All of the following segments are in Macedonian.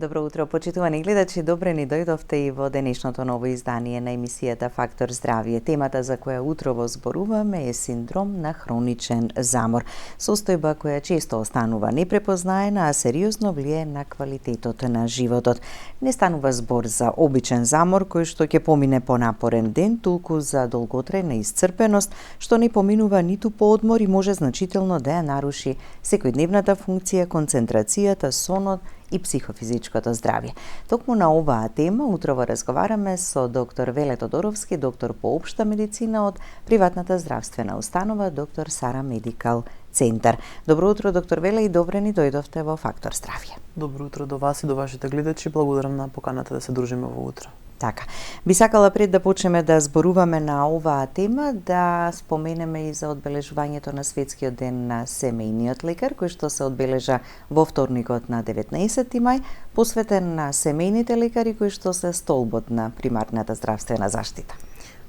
Добро утро, почитувани гледачи, добре ни дојдовте и во денешното ново издание на емисијата Фактор здравје. Темата за која утрово зборуваме е синдром на хроничен замор. Состојба која често останува непрепознаена, а сериозно влијае на квалитетот на животот. Не станува збор за обичен замор кој што ќе помине по напорен ден, туку за долготрајна исцрпеност, што не поминува ниту по одмор и може значително да ја наруши секојдневната функција, концентрацијата, сонот и психофизичкото здравје. Токму на оваа тема утрово разговараме со доктор Веле Тодоровски, доктор по општа медицина од приватната здравствена установа доктор Сара Медикал Центар. Добро утро, доктор Веле, и добре ни дојдовте во Фактор здравје. Добро утро до вас и до вашите гледачи. Благодарам на поканата да се дружиме во утро. Така. Би сакала пред да почнеме да зборуваме на оваа тема, да споменеме и за одбележувањето на Светскиот ден на семејниот лекар, кој што се одбележа во вторникот на 19 мај, посветен на семејните лекари кои што се столбот на примарната здравствена заштита.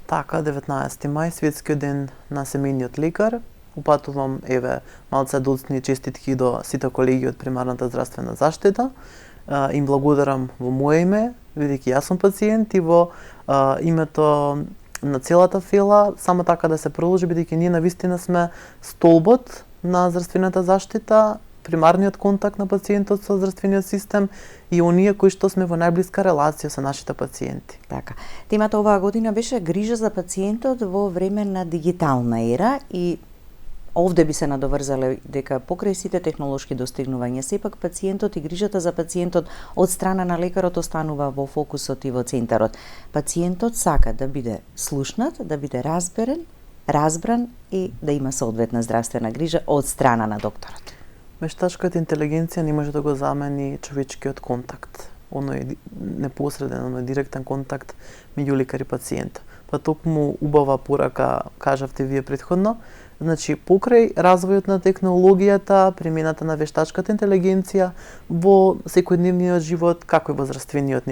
Така, 19 мај, Светскиот ден на семејниот лекар. Упатувам малце доцни честитки до сите колеги од примарната здравствена заштита. Им благодарам во моје име, бидејќи јас сум пациент, и во името на целата фела, само така да се продолжи, бидејќи ние навистина сме столбот на здравствената заштита, примарниот контакт на пациентот со здравствениот систем и оние кои што сме во најблиска релација со нашите пациенти. Така. Темата оваа година беше грижа за пациентот во време на дигитална ера и овде би се надоврзале дека покрај сите технолошки достигнувања, сепак пациентот и грижата за пациентот од страна на лекарот останува во фокусот и во центарот. Пациентот сака да биде слушнат, да биде разбран и да има соодветна здравствена грижа од страна на докторот. Вештачката интелигенција не може да го замени човечкиот контакт, оној непосреден, оној директен контакт меѓу лекар и пациент. Па токму убава порака кажавте вие претходно. Значи, покрај развојот на технологијата, примената на вештачката интелигенција во секојдневниот живот, како и во здравствениот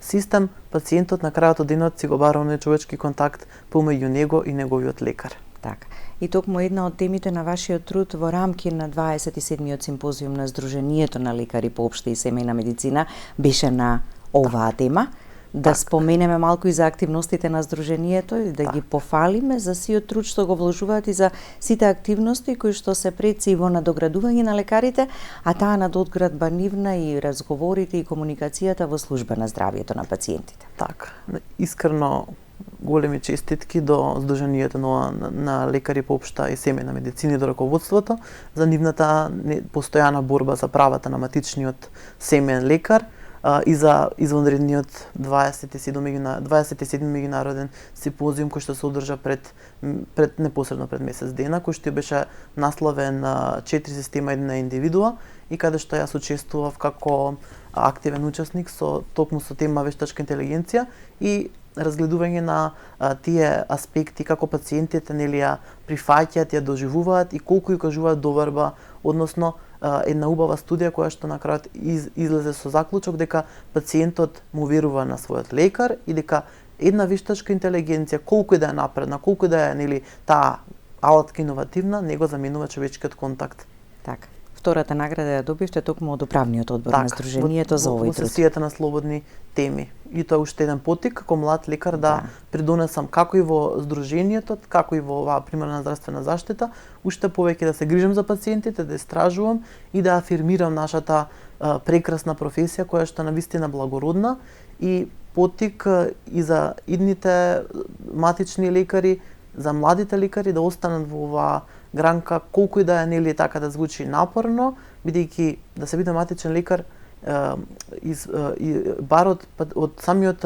систем, пациентот на крајот од денот си го бара оној човечки контакт помеѓу него и неговиот лекар. Така. И токму една од темите на вашиот труд во рамки на 27-миот симпозиум на Сдруженијето на лекари по општа и семејна медицина беше на оваа тема. Да споменеме малку и за активностите на Сдруженијето и да ги пофалиме за сиот труд што го вложуваат и за сите активности кои што се преци во надоградување на лекарите, а таа надоградба нивна и разговорите и комуникацијата во служба на здравјето на пациентите. Така, искрено големи честитки до Сдруженијето на лекари по општа и семејна медицина и до раководството за нивната постојана борба за правата на матичниот семеен лекар и за извонредниот 27 меѓународен симпозиум кој што се одржа непосредно пред месец дена, кој што беше насловен 4 система една индивидуа и каде што јас учествував како активен учесник токму со тема вештачка интелигенција и разгледување на тие аспекти како пациентите ја прифаќаат, ја доживуваат и колку ја кажуваат доверба, односно една убава студија која што на крајот излезе со заклучок дека пациентот му верува на својот лекар и дека една вештачка интелигенција, колку и да е напредна, колку и да е таа алатка иновативна, не го заменува човечкиот контакт. Така. Втората награда ја добивте токму од управниот одбор на Сдруженијето за овој труд. Во сесијата на слободни теми. И тоа е уште еден потик како млад лекар да придонесам како и во Сдруженијето, како и во оваа примарна здравствена заштита, уште повеќе да се грижам за пациентите, да истражувам и да афирмирам нашата прекрасна професија која што навистина благородна и потик и за идните матични лекари, за младите лекари да останат во оваа гранка, колку и да е така да звучи напорно, бидејќи да се биде матичен лекар барот од самиот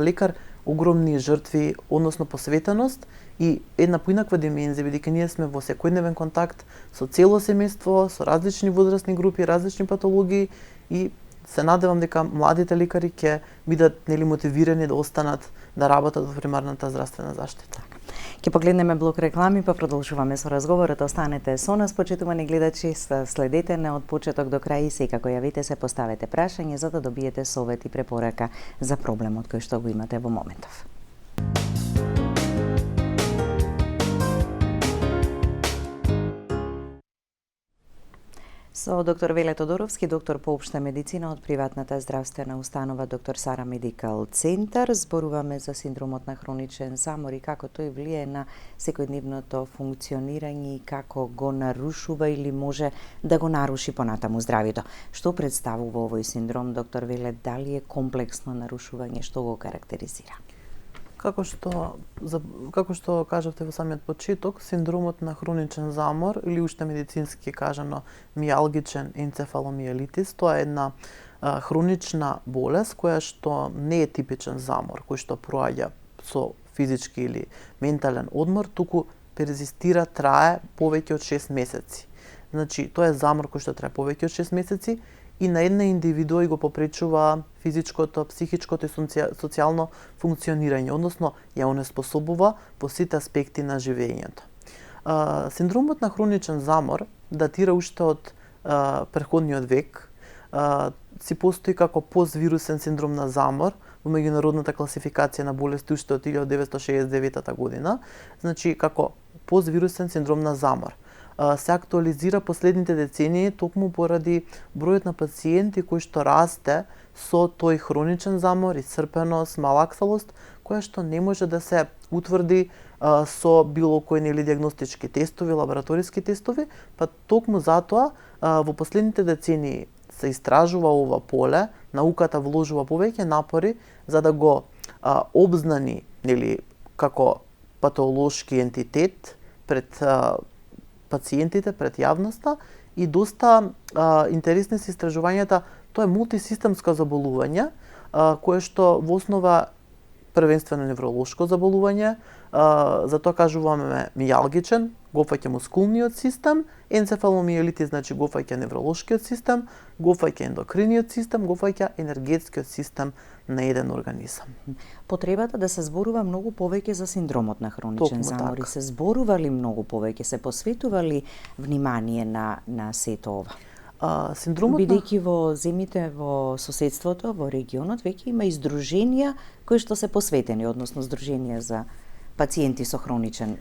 лекар огромни жртви, односно посветеност и една поинаква димензија, бидејќи ние сме во секојдневен контакт со цело семејство, со различни возрастни групи, различни патологии и се надевам дека младите лекари ќе бидат мотивирани да останат да работат во примарната здравствена заштита. Ќе погледнеме блок реклами, па продолжуваме со разговорот. Останете со нас, почитувани гледачи, следете не од почеток до крај и секако јавите се, поставете прашање за да добиете совет и препорака за проблемот кој што го имате во моментов. Со доктор Веле Тодоровски, доктор по општа медицина од приватната здравствена установа Доктор Сара Медикал Центар, зборуваме за синдромот на хроничен замор и како тој влие на секојдневното функционирање и како го нарушува или може да го наруши понатаму здравјето. Што представува овој синдром, доктор Веле, дали е комплексно нарушување, што го карактеризира? Како што кажавте во самиот почеток, синдромот на хроничен замор или уште медицински кажано мијалгичен енцефаломиелитис, тоа е една хронична болест која што не е типичен замор, кој што проаѓа со физички или ментален одмор, туку перзистира, трае повеќе од 6 месеци. Значи, тоа е замор кој што трае повеќе од 6 месеци и на една индивидуа и го попречува физичкото, психичкото и социјално функционирање, односно ја онеспособува по сите аспекти на живењето. Синдромот на хроничен замор датира уште од претходниот век. Си постои како поствирусен синдром на замор во меѓународната класификација на болести уште од 1969 година, значи како поствирусен синдром на замор. Се актуализира последните децении токму поради бројот на пациенти кои што расте со тој хроничен замор, исцрпеност, малаксалост, која што не може да се утврди со било кои нели диагностички тестови, лабораториски тестови, па токму затоа во последните децении се истражува ова поле, науката вложува повеќе напори за да го обзнани нели како патолошки ентитет пред пациентите, пред јавноста и доста интересни се истражувањата. Тоа е мултисистемско заболување, кое што во основа првенствено невролошко заболување, затоа кажуваме мијалгичен, го фаќа мускулниот систем, енцефаломиелитис, значи го фаќа невролошкиот систем, го фаќа ендокриниот систем, го фаќа енергетскиот систем на еден организам. Потребата да се зборува многу повеќе за синдромот на хроничен замор и се зборува ли многу повеќе, се посветува ли внимание на сето ова? Синдромот бидејќи во земјите во соседството, во регионот, веќе има издруженија кои што се посветени, односно здруженија за пациенти со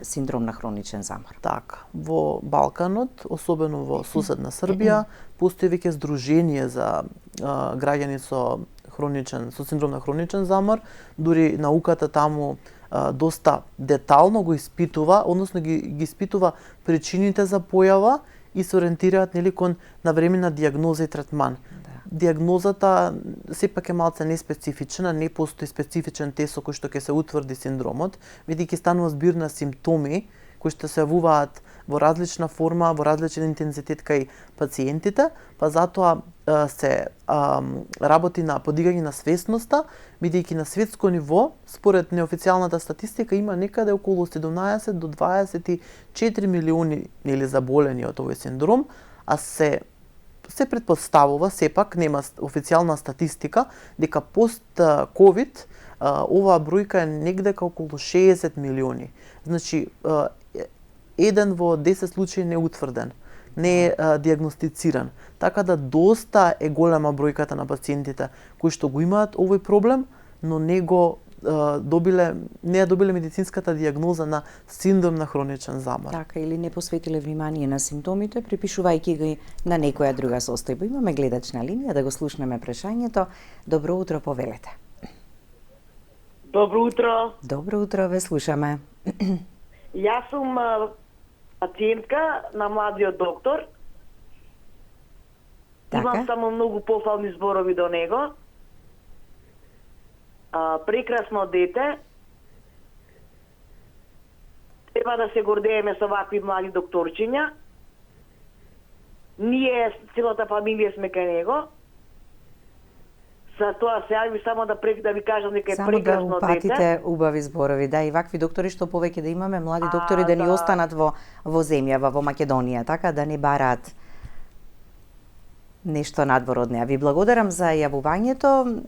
синдром на хроничен замор. Така, во Балканот, особено во соседна Србија, постои веќе здружение за граѓани со синдром на хроничен замор, дури науката таму доста детално го испитува, односно ги испитува причините за појава и се ориентираат нели кон навременна дијагноза и третман. Дијагнозата сепак е малце неспецифична, не постои специфичен тест со кој што ќе се утврди синдромот, бидејќи станува збир на симптоми кои што се јавуваат во различна форма, во различен интензитет кај пациентите, па затоа се работи на подигање на свесноста, бидејќи на светско ниво, според неофицијалната статистика, има некаде околу 17 до 24 милиони нели заболени од овој синдром, а се претпоставува, сепак нема официјална статистика, дека пост-ковид оваа бројка е негде околу 60 милиони. Значи, еден во 10 случаи не е утврден, не е диагностициран. Така да доста е голема бројката на пациентите кои што го имаат овој проблем, но не ја добиле медицинската дијагноза на синдром на хроничен замор. Така, или не посветиле внимание на симптомите, припишувајќи ги на некоја друга состојба. Имаме гледач на линија, да го слушнеме прашањето. Добро утро, повелете. Добро утро. Добро утро, ве слушаме. Јас сум пациентка на младиот доктор. Така? Имам само многу пофални зборови до него. Прекрасно дете. Треба да се гордееме со вакви млади докторчиња. Ние, целата фамилија сме кај него. За тоа се јави само да ви кажам дека е прекрасно дете. Само да упатите убави зборови, да, и вакви доктори што повеќе да имаме, млади доктори да ни останат во земјава, во Македонија, така да не бараат нешто надвор од неа. Ви благодарам за јавувањето.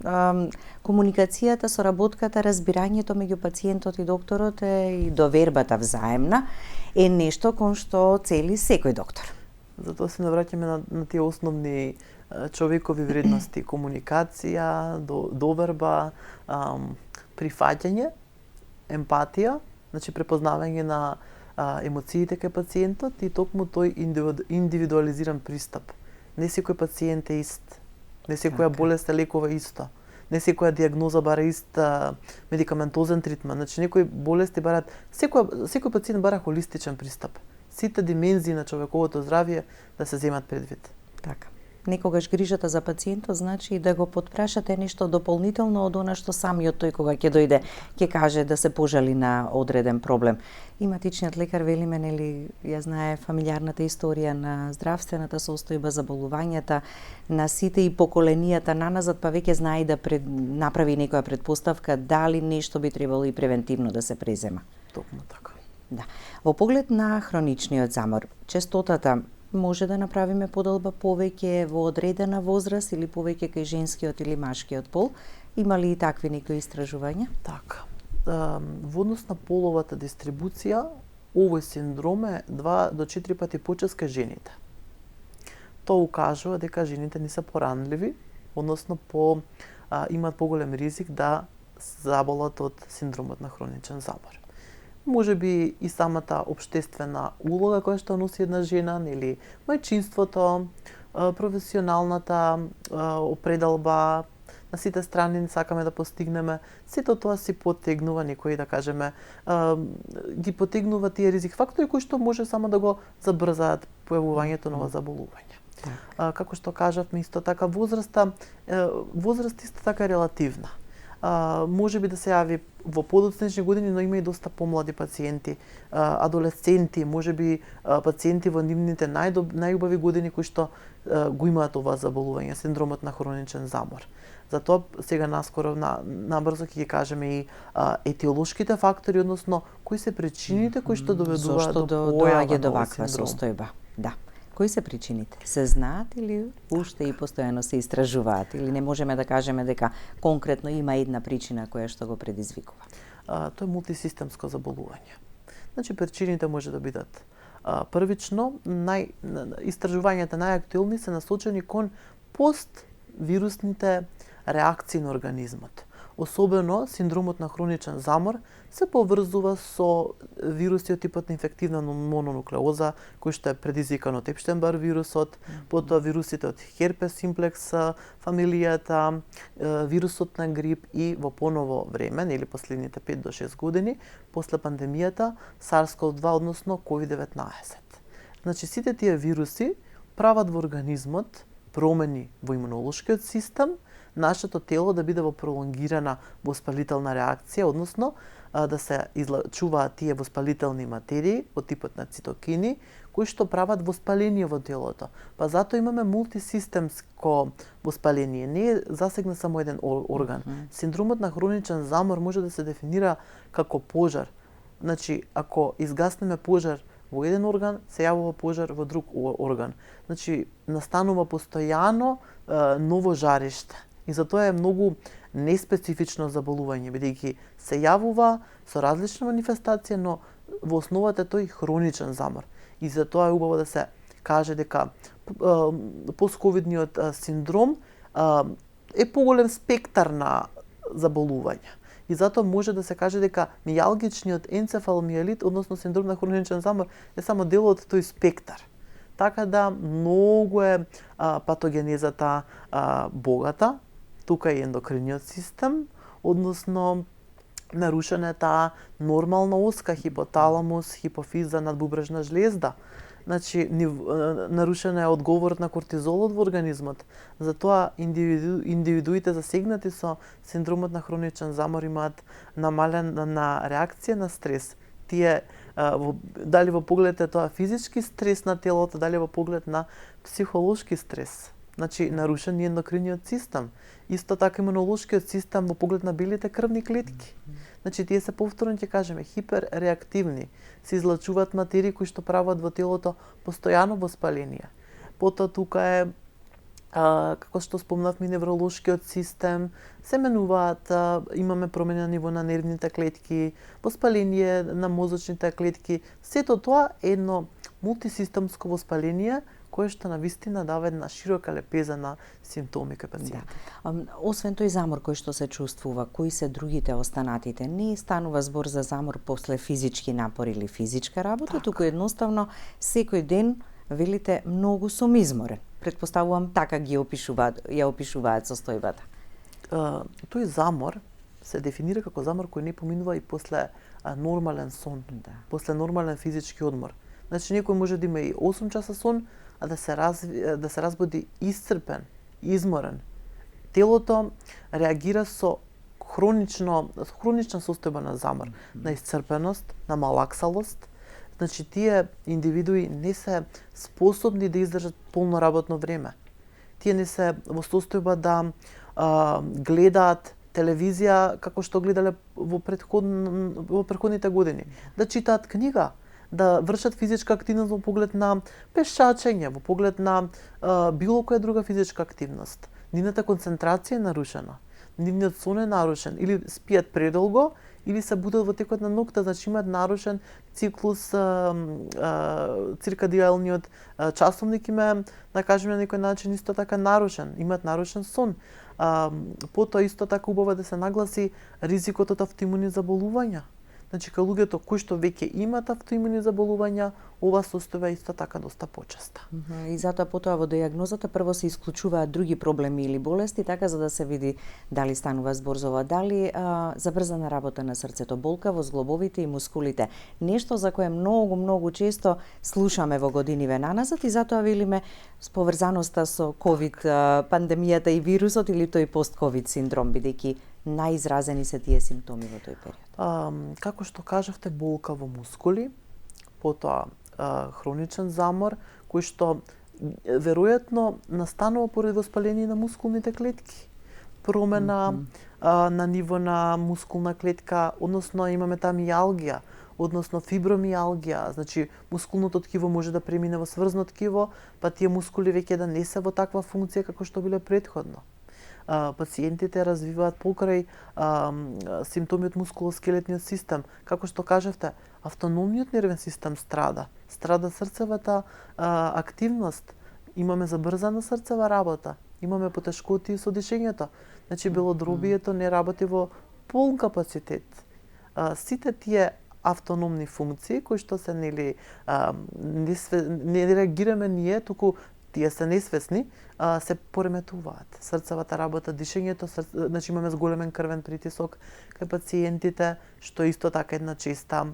Комуникацијата, соработката, разбирањето меѓу пациентот и докторот и довербата взаемна е нешто кон што цели секој доктор. Затоа се навраќаме на тие основни човекови вредности: комуникација, доверба, прифаќање, емпатија, значи препознавање на емоциите кај пациентот и токму тој индивидуализиран пристап Не секој пациент е ист. Не секоја болест се лекува исто. Не секоја дијагноза бара ист медикаментозен третман. Значи некои болести бараат секој пациент бара холистичен пристап. Сите димензии на човековото здравје да се земат предвид. Така. Некогаш грижата за пациентот значи и да го потпрашате нешто дополнително од она што самиот тој кога ќе дојде, ќе каже да се пожали на одреден проблем. Иматичниот лекар велиме, нели, ја знае фамилиарната историја на здравствената состојба, заболувањата на сите и поколенијата наназад, па веќе знае да направи некоја предпоставка дали нешто би требало и превентивно да се презема. Токму така. Да. Во поглед на хроничниот замор, честотата може да направиме поделба повеќе во одредена возраст или повеќе кај женскиот или машкиот пол? Има ли и такви некои истражувања? Така. Во однос на половата дистрибуција, овој синдром е 2 до 4 пати почест кај жените. Тоа укажува дека жените не се поранливи, односно имаат поголем ризик да заболат од синдромот на хроничен замор. Може би и самата општествена улога која што носи една жена, нели, мајчинството, професионалната определба, на сите страни сакаме да постигнеме, сето тоа си потегнува некои, да кажеме, ги потегнува тие ризик фактори кои што може само да го забрзаат појавувањето на заболување. Како што кажавме, исто така возраст исто така е релативна. Може би да се јави во подоцнежни години, но има и доста помлади пациенти, адолесценти, може би пациенти во нивните најубави години кои што го имаат ова заболување, синдромот на хроничен замор. Затоа сега наскоро набрзо ќе ги кажеме и етиолошките фактори, односно кои се причините кои што доведуваат до појава до ваква состојба. Да. Кои се причините? Се знаат или уште и постојано се истражуваат? Или не можеме да кажеме дека конкретно има една причина која што го предизвикува? Тоа е мултисистемско заболување. Значи, причините може да бидат првично, истражувањата најактуелни се насочени кон поствирусните реакции на организмот. Особено синдромот на хроничен замор се поврзува со вируси од типот на инфективна мононуклеоза, кој што е предизвикан од Епштен-Бар вирусот, потоа вирусите од херпес симплекс фамилијата, вирусот на грип и во поново време, или последните 5 до 6 години, после пандемијата SARS-CoV-2, односно COVID-19. Значи, сите тие вируси прават во организмот промени во имунолошкиот систем, нашето тело да биде во пролонгирана воспалителна реакција, односно да се излачуваат тие воспалителни материи од типот на цитокини, кои што прават воспаление во телото. Па затоа имаме мултисистемско воспаление. Не е засегнат само еден орган. Синдромот на хроничен замор може да се дефинира како пожар. Значи, ако изгаснеме пожар во еден орган, се јавува пожар во друг орган. Значи, настанува постојано ново жариште. И затоа е многу неспецифично заболување, бидејќи се јавува со различна манифестација, но во основата тој хроничен замор. И затоа е убаво да се каже дека постковидниот синдром е поголем спектар на заболувања. И затоа може да се каже дека мијалгичниот енцефаломиелит, односно синдром на хроничен замор, е само дел од тој спектар. Така да многу е патогенезата богата. Тука е ендокриниот систем, односно нарушена е таа нормална оска, хипоталамус, хипофиза, надбубрежна жлезда. Значи, нарушена е одговорот на кортизолот во организмот. Затоа индивидуите засегнати со синдромот на хроничен замор имаат намалена реакција на стрес. Тие, дали во поглед е тоа физички стрес на телото, дали во поглед на психолошки стрес. Значи, нарушен е ендокриниот систем. Исто така имунолошкиот систем во поглед на белите крвни клетки. Значи, тие се повторно ќе кажеме хиперреактивни. Се излачуваат материи кои што прават во телото постојано воспаление. Потоа тука е, како што спомнавме, невролошкиот систем, се менуваат, имаме промена на ниво на нервните клетки, воспаление на мозочните клетки. Сето тоа е едно мултисистемско воспаление кое што навистина дава една широка лепеза на симптоми кај пациентите. Да. Освен тој замор кој што се чувствува, кои се другите останатите? Не станува збор за замор после физички напор или физичка работа, туку едноставно секој ден велите многу сум изморен. Претпоставувам така ја опишуваат состојбата. Тој замор се дефинира како замор кој не поминува и после нормален сон, после нормален физички одмор. Значи некој може да има и 8 часа сон, а да се разбуди исцрпен, изморен. Телото реагира со хронична состојба на замор, на исцрпеност, на малаксалост. Значи тие индивидуи не се способни да издржат полно работно време. Тие не се во состојба да гледаат телевизија како што гледале во претходните години, да читаат книга, да вршат физичка активност во поглед на пешачење, во поглед на било која друга физичка активност. Нивната концентрација е нарушена, нивниот сон е нарушен, или спијат предолго, или се будат во текот на ноќта, значи имаат нарушен циклус, циркадијалниот часовник име, да кажеме на некој начин, исто така нарушен, имаат нарушен сон. Потоа исто така убаво да се нагласи ризикот од автоимуни заболувања. Значи, кај луѓето кои што веќе имаат автоимуни заболувања, ова состојба е исто така доста почеста. И затоа потоа во дијагнозата прво се исклучуваат други проблеми или болести, така за да се види дали станува збор за ова, дали забрзана работа на срцето, болка во зглобовите и мускулите. Нешто за кое многу често слушаме во годиниве наназад и затоа велиме с поврзаноста со ковид пандемијата и вирусот или тој пост-ковид синдром, бидејќи најизразени се тие симптоми во тој период. Како што кажавте, болка во мускули, потоа хроничен замор, кој што веројатно настанува поради воспаление на мускулните клетки. Промена на ниво на мускулна клетка, односно имаме таа мијалгија, односно фибромијалгија, значи мускулното ткиво може да премине во сврзно ткиво, па тие мускули веќе да не се во таква функција како што биле претходно. Пациентите развиваат покрај симптоми од мускулоскелетниот систем. Како што кажавте, автономниот нервен систем страда срцевата активност, имаме забрзана срцева работа, имаме потешкоти со дишењето. Значи белодробието не работи во полн капацитет. Сите тие автономни функции кои што се не реагираме ние, туку тие се несвесни, се пореметуваат. Срцевата работа, дишењето, значи имаме зголемен крвен притисок кај пациентите, што исто така една честа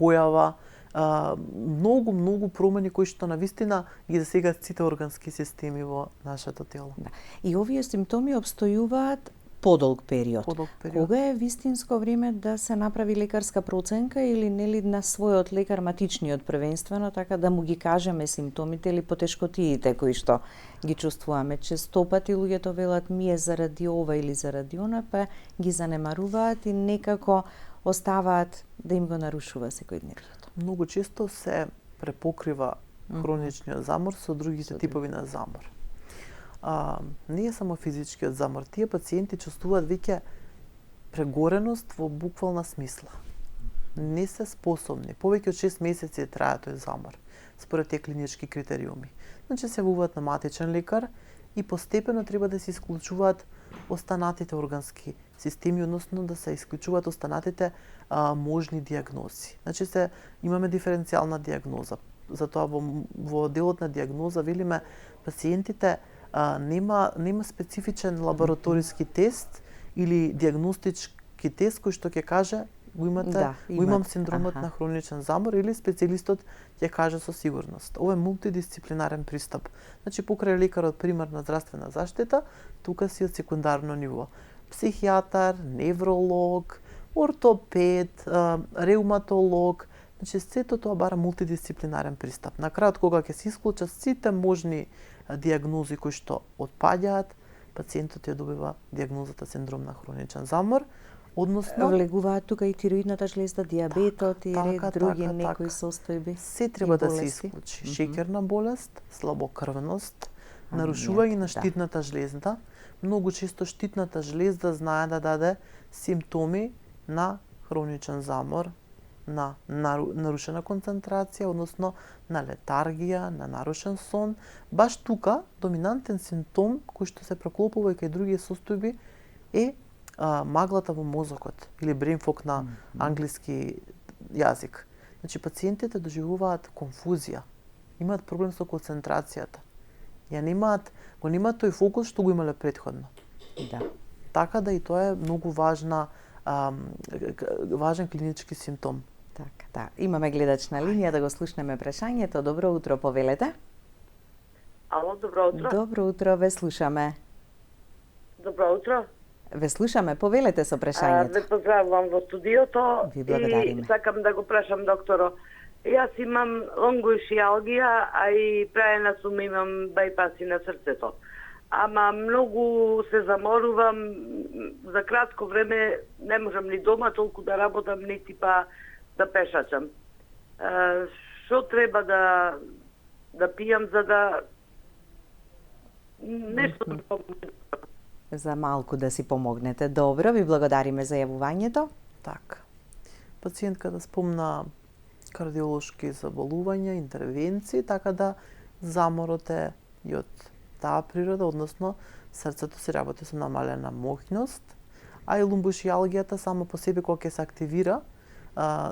појава, многу промени кои што навистина ги засегаат сите органски системи во нашето тело. Да. И овие симптоми обстојуваат подолг период. Кога е вистинско време да се направи лекарска проценка или нели на својот лекар матичниот првенствено, така да му ги кажеме симптомите или потешкотиите кои што ги чувствуваме? Честопати луѓето велат ми е заради ова или заради она, па ги занемаруваат и некако оставаат да им го нарушува секојдневието. Многу често се препокрива хроничниот замор со другите типови на замор. Не е само физичкиот замор, тие пациенти чувствуваат веќе прегореност во буквална смисла. Не се способни. Повеќе од 6 месеци трае тој замор, според тие клинички критериуми. Значи се јавуваат на матичен лекар и постепено треба да се исклучуваат останатите органски системи, односно да се исклучуваат останатите можни дијагнози. Значи имаме диференцијална дијагноза. Затоа во делот на дијагноза велиме пациентите нема специфичен лабораториски тест или дијагностички тест кој што ќе каже го имам синдромот на хроничен замор или специјалистот ќе каже со сигурност. Ова е мултидисциплинарен пристап. Значи покрај лекарот примарна здравствена заштита, тука си од секундарно ниво. Психијатар, невролог, ортопед, реуматолог, значи сето тоа бара мултидисциплинарен пристап. На крајот кога ќе се исклучат сите можни дијагнози кои што отпаѓаат, пациентот ја добива дијагнозата синдром на хроничен замор, односно влегуваат тука и тироидната жлезда, дијабетот и ред други некои состојби. Се треба да се исклучи. Шеќерна болест, слабокрвност, нарушување на штитната жлезда. Многу често штитната жлезда знае да даде симптоми на хроничен замор, на нарушена концентрација, односно на летаргија, на нарушен сон. Баш тука доминантен симптом кој што се проклопува и кај други состојби е маглата во мозокот или brain fog на англиски јазик. Значи пациентите доживуваат конфузија, имаат проблем со концентрацијата Ја го немаат тој фокус што го имале претходно. Да. Така да и тоа е многу важен клинички симптом. Така, да. Имаме гледач на линија, да го слушнеме прашањето. Добро утро, повелете. Ало, добро утро. Добро утро, ве слушаме. Добро утро. Ве слушаме, повелете со прашањето. Ве поздравувам во студиото Ви благодариме. и сакам да го прашам докторо. Јас имам лонгоишиалгија, а и праена сум имам бајпаси на срцето. Ама многу се заморувам, за кратко време не можам ни дома толку да работам, нити па да пешачам. Што треба да пијам за да нешто да помогне? За малку да си помогнете. Добро, ви благодариме за јавувањето. Така. Пациентката спомна кардиолошки заболувања, интервенции, така да заморот е и од таа природа, односно срцето се работи со намалена моќност, а и ломбошијалгијата само по себе кога ќе се активира,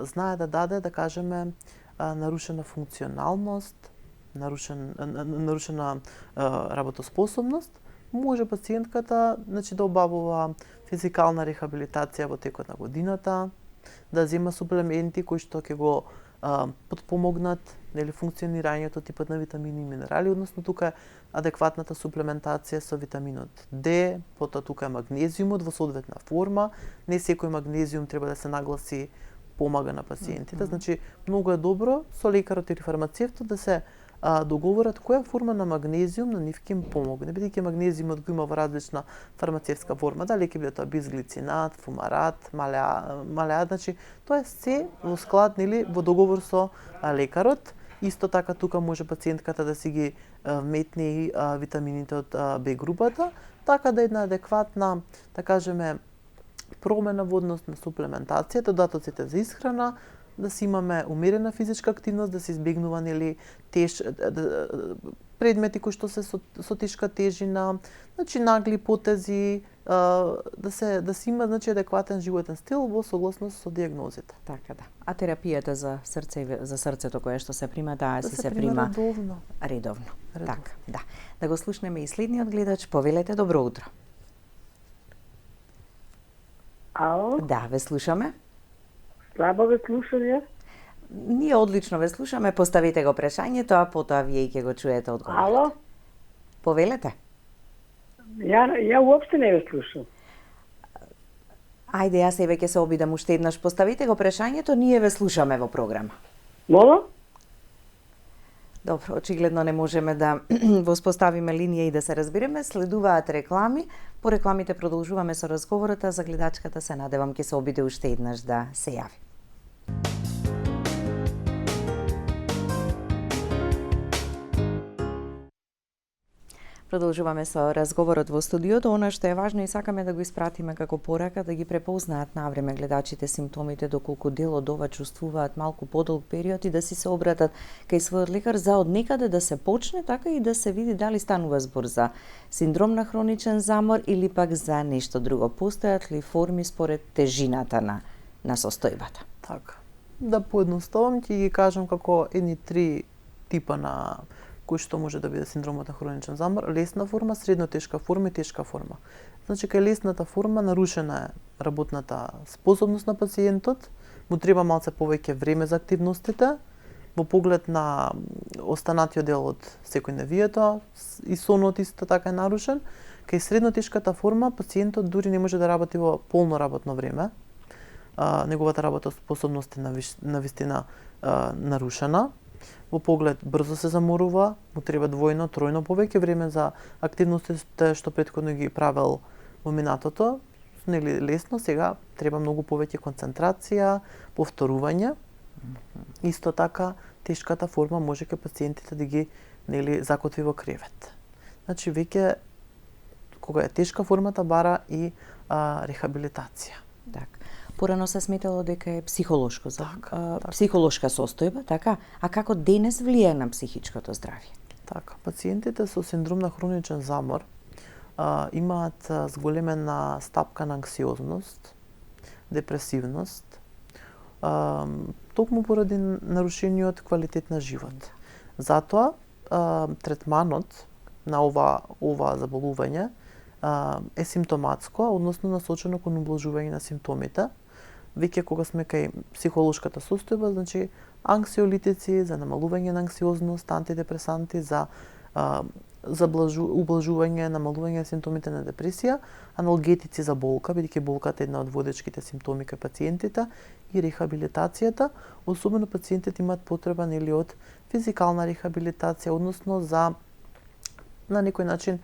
знае да даде, да кажеме, нарушена функционалност, нарушена работоспособност, може пациентката да обавува физикална рехабилитација во текот на годината, да зема суплементи кои што ќе го подпомогнат функционирањето, типот на витамини и минерали, односно тука е адекватната суплементација со витаминот D, потоа тука е магнезиумот во соодветна форма. Не секој магнезиум треба да се нагласи помага на пациентите, значи многу е добро со лекарот или фармацевтот да се договорат која форма на магнезиум на нив ќе им помогне, бидејќи магнезиумот го има во различна фармацевтска форма, дали ќе биде тоа бисглицинат, фумарат, малеат, значи тоа е се во склад, во договор со лекарот. Исто така тука може пациентката да си ги вметне и витамините од Б групата, така да една адекватна, да кажеме, промена во однос на суплементацијата, додатоците за исхрана, да си имаме умерена физичка активност, да се избегнува предмети кои што се со тешка тежина, значи нагли потези, да се има адекватен животен стил во согласност со дијагнозите. Така да. А терапијата за срцето кое што се прима, да се прима редовно. Така, да. Да го слушнеме и следниот гледач. Повелете, добро утро. Ало? Да, ве слушаме. Слабо ве слушам ја. Ние одлично ве слушаме, поставите го прашањето, а потоа вие ќе го чуете одговорот. Ало? Повелете. Ја уопште не ве слушам. Ајде, јас себе ќе се обидам уште еднаш. Поставите го прашањето, ние ве слушаме во програма. Моло? Добро, очигледно не можеме да воспоставиме линија и да се разбереме. Следуваат реклами. По рекламите продолжуваме со разговорот, а за гледачката се надевам ќе се обиде уште еднаш да се јави. Продолжуваме со разговорот во студиото. Она што е важно и сакаме да го испратиме како порака, да ги препознаат навреме гледачите симптомите, доколку дел од ова чувствуваат малку подолг период и да си се обратат кај својот лекар за однекаде да се почне, така и да се види дали станува збор за синдром на хроничен замор или пак за нешто друго. Постојат ли форми според тежината на состојбата? Така. Да поедноставам, ќе ги кажам како едни 3 типа на кој што може да биде синдромот на хроничен замор: лесна форма, средно тешка форма и тешка форма. Значи, кај лесната форма нарушена е работната способност на пациентот, му треба малце повеќе време за активностите, во поглед на останатиот дел од секојдневието, и сонот исто така е нарушен. Кај средно тешката форма пациентот дури не може да работи во полно работно време. Неговата работоспособност е на вистина нарушена. Во поглед брзо се заморува, му треба двојно, тројно повеќе време за активностите што претходно ги правел во минатото. Нели лесно, сега треба многу повеќе концентрација, повторување. Исто така тешката форма може кај пациентите да ги закотви во кревет. Значи веќе кога е тешка формата бара и рехабилитација. Така. Порано се сметало дека е психолошко, психолошка состојба, така? А како денес влијае на психичкото здравје? Така, пациентите со синдром на хроничен замор имаат зголемена стапка на анксиозност, депресивност, токму поради нарушениот квалитет на живот. Затоа третманот на ова заболување е симптоматско, односно насочено кон ублажување на симптомите. Веќе кога сме кај психолошката состојба, значи анксиолитици за намалување на анксиозност, антидепресанти за ублажување, намалување на симптомите на депресија, аналгетици за болка, бидејќи болката е една од водечките симптоми кај пациентите, и рехабилитацијата, особено пациентите имаат потреба од физикална рехабилитација, односно за на некој начин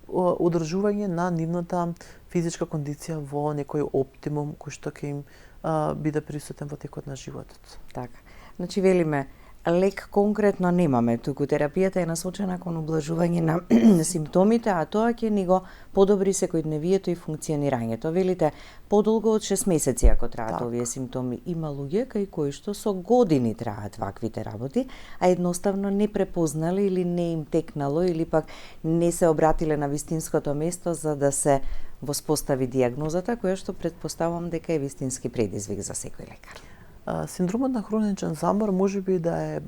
одржување на нивната физичка кондиција во некој оптимум кој што ќе им биде присутен во текот на животот. Така. Значи велиме лек конкретно немаме, туку терапијата е насочена кон ублажување на симптомите, а тоа ќе ни го подобри секојдневието и функционирањето. Велите подолго од 6 месеци ако траат овие симптоми. Има луѓе кај кои што со години траат ваквите работи, а едноставно не препознале или не им текнало или пак не се обратиле на вистинското место за да се воспостави дијагнозата, која што претпоставувам дека е вистински предизвик за секој лекар. Синдромот на хроничен замор можеби да е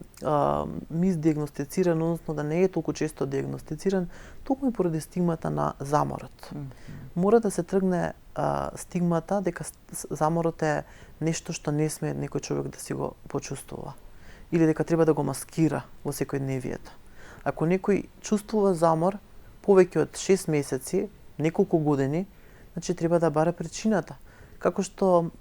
мисдиагностициран, односно да не е толку често диагностициран, токму и поради стигмата на заморот. Мора да се тргне стигмата дека заморот е нешто што не сме некој човек да си го почувствува или дека треба да го маскира во секојдневието. Ако некој чувствува замор повеќе од 6 месеци, неколку години, значи треба да бара причината. Како што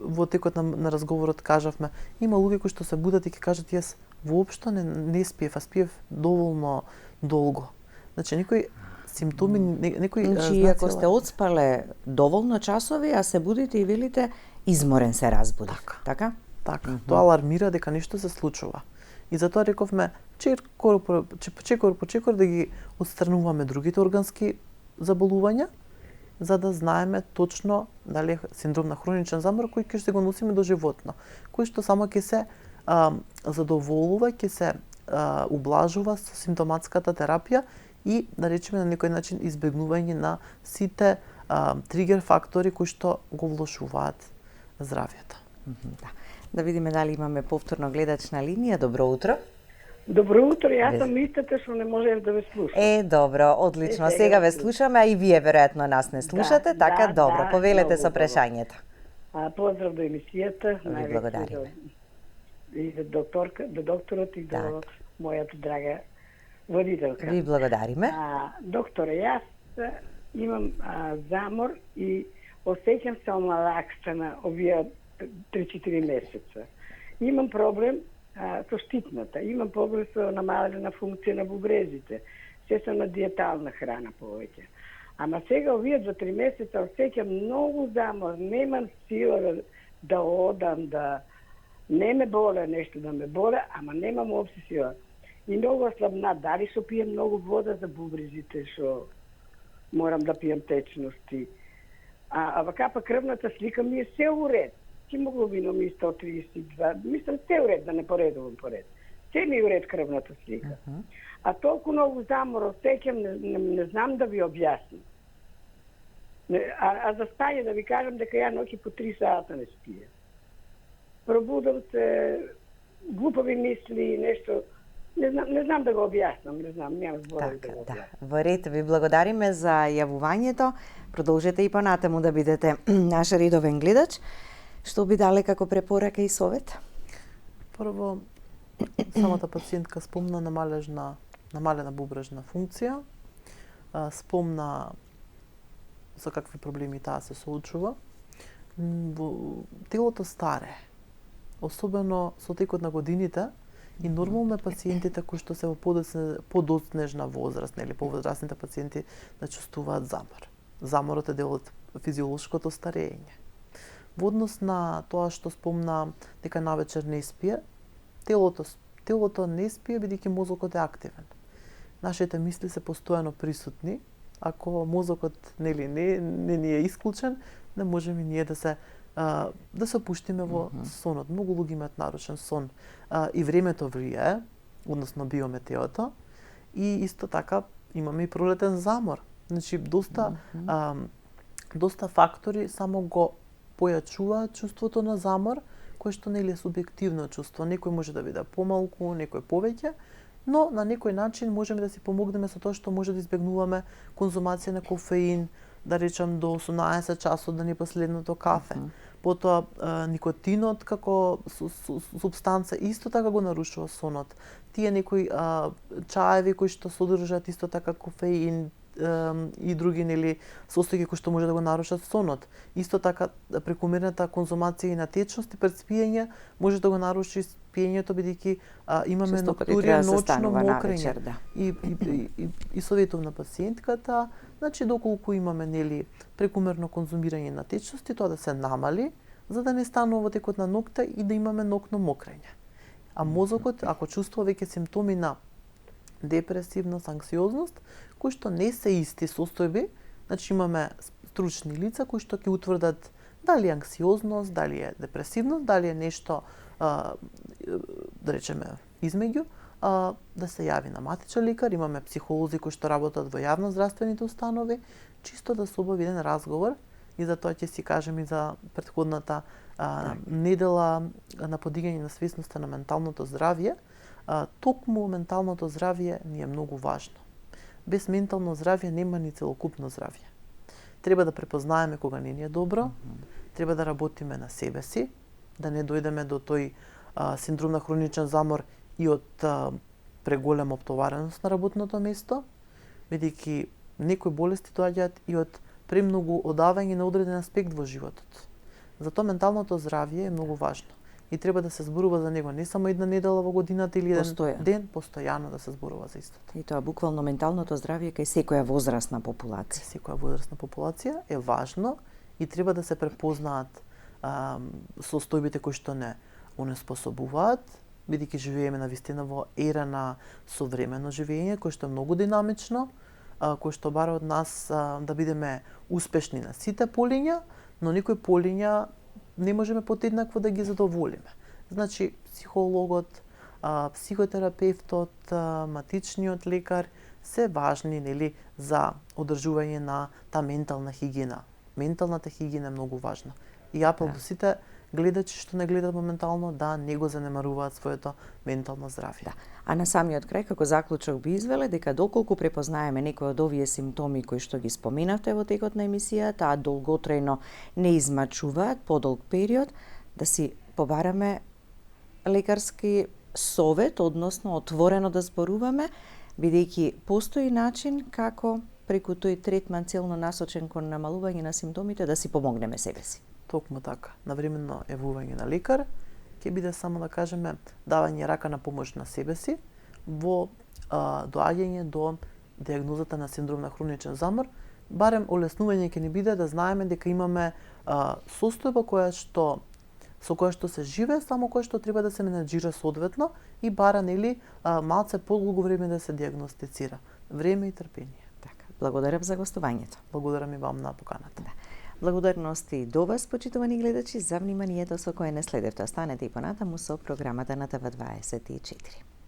во текот на разговорот кажавме, има луѓе кои што се будат и ќе кажат јас воопшто не спиев, а спиев доволно долго. Значи некои симптоми, некои значи ако сте одспале доволно часови, а се будите и велите изморен се разбудив. Така? Така. Тоа алармира дека нешто се случува. И затоа рековме чекор по чекор да ги отстрануваме другите органски заболувања, за да знаеме точно дали е синдром на хроничен замор кој ќе се го носиме доживотно, кој што само ќе се задоволува, ќе се ублажува со симптоматската терапија и да речеме на некој начин избегнување на сите тригер фактори кои што го влошуваат здравјето. Да видиме дали имаме повторно гледач на линија. Добро утро. Добро утро, јас сум истата што не можев да ве слушам. Добро, одлично. Сега ве слушаме, а и вие веројатно нас не слушате, така добро. Повелете со прашањето. Поздрав до емисијата. Ви благодариме. И до докторот и до мојата драга водителка. Ви благодариме. Докторе, јас имам замор и осеќам се омалаксана овие 3-4 месеца. Имам проблем со штитната, имам проблем со намалена функција на бубрезите. Се сум на диетална храна повеќе. Ама сега овие 2-3 месеца осеќам многу замор, немам сила да одам, да не ме боле нешто да ме боле, ама немам опси сила. И многу слабна, дали што пием многу вода за бубрезите, што морам да пием течности. А вака па крвната слика ми е се уред. Хемоглобином ми 132, мислам се уред, да не поредувам поред. Се ми уред крвната слика. А толку многу замор осеќам, не знам да ви објаснам. А за спање да ви кажам дека ја ноќи по 3 сата не спија. Пробудам се, глупови мисли, нешто, не знам да го објаснам, не знам, немам зборови да го објаснам. Во ред, ви благодариме за јавувањето. Продолжете и понатаму да бидете наш редовен гледач. Што би дале како препорака и совет? Прво, самата пациентка спомна намалена бубрежна функција, спомна со какви проблеми таа се соочува. Телото старе, особено со текот на годините, и нормално е пациентите кои што се во подоцнежна возраст, нели повозрастните пациенти да чувствуваат замор. Заморот е дел од физиолошкото старење. Во однос на тоа што спомна дека навечер не спие, телото не спие бидејќи мозокот е активен. Нашите мисли се постојано присутни. Ако мозокот не ни е исклучен, не можеме ние да се пуштиме во сонот. Многу луѓе имаат нарушен сон. И времето влијае, односно биометеото, и исто така имаме и пролетен замор. Значи доста фактори само го појачува чувството на замор, кое што нели е субјективно чувство. Некој може да биде помалку, некој повеќе, но на некој начин можеме да си помогнеме со тоа што може да избегнуваме конзумација на кофеин, да речам до 18 часот да не последното кафе. Потоа никотинот како субстанца исто така го нарушува сонот. Тие некои чаеви кои што содржат исто така кофеин и други состојки кои што може да го нарушат сонот. Исто така прекомерната конзумација и на течности пред спиење може да го наруши спиењето бидејќи имаме ноктурија, ночно мокрење. Да. И советувам на пациентката, значи доколку имаме прекомерно конзумирање на течности, тоа да се намали за да не станува во текот на ноќта и да имаме ноќно мокрење. А мозокот ако чувствува веќе симптоми на депресивност, анксиозност, кои што не се исти состојби, значи имаме стручни лица кои што ќе утврдат дали е анксиозност, дали е депресивност, дали е нешто да речеме измеѓу, да се јави на матичен лекар. Имаме психолози кои што работат во јавно здравствените установи, чисто да се обави еден разговор и за тоа ќе си кажем и за претходната недела на подигање на свесноста на менталното здравје. Токму менталното здравје ни е многу важно. Без ментално здравје нема ни целокупно здравје. Треба да препознаеме кога не ни е добро, треба да работиме на себе си, да не дојдеме до тој синдром на хроничен замор и од преголема оптовареност на работното место, бидејќи некои болести доаѓаат и од премногу одавање на одреден аспект во животот. Затоа менталното здравје е многу важно и треба да се зборува за него не само една недела во годината или еден ден, постојано да се зборува за истото. И тоа буквално менталното здравје кај секоја возрастна популација. Кај секоја возрастна популација е важно и треба да се препознаат состојбите кои што не онеспособуваат, бидејќи живееме навистина во ера на современо живење, кој што е многу динамично, кој што бара од нас да бидеме успешни на сите полиња, но некои полиња не можеме подеднакво да ги задоволиме. Значи, психологот, психотерапевтот, матичниот лекар се важни за одржување на таа ментална хигиена. Менталната хигиена е многу важна. И апел до сите гледачи што не гледат моментално да не го занемаруваат своето ментално здравје. Да. А на самиот крај како заклучок би извеле дека доколку препознаеме некои од овие симптоми кои што ги споменавте во текот на емисијата, а долготрајно не измачуваат подолг период, да си побараме лекарски совет, односно отворено да зборуваме, бидејќи постои начин како преку тој третман целно насочен кон намалување на симптомите да си помогнеме себе си. Токму така. Навременно јавување на лекар ќе биде само да кажеме давање рака на помош на себе си во доаѓање до дијагнозата на синдром на хроничен замор. Барем олеснување ќе ни биде да знаеме дека имаме состојба со која што се живее, само која што треба да се менаџира соодветно и бара малце подолго време да се дијагностицира. Време и трпение. Така. Благодарам за гостувањето. Благодарам и вам на поканата. Да. Благодарности до вас, почитувани гледачи, за вниманието со кое не следевте. Останете и понатаму со програмата на ТВ24.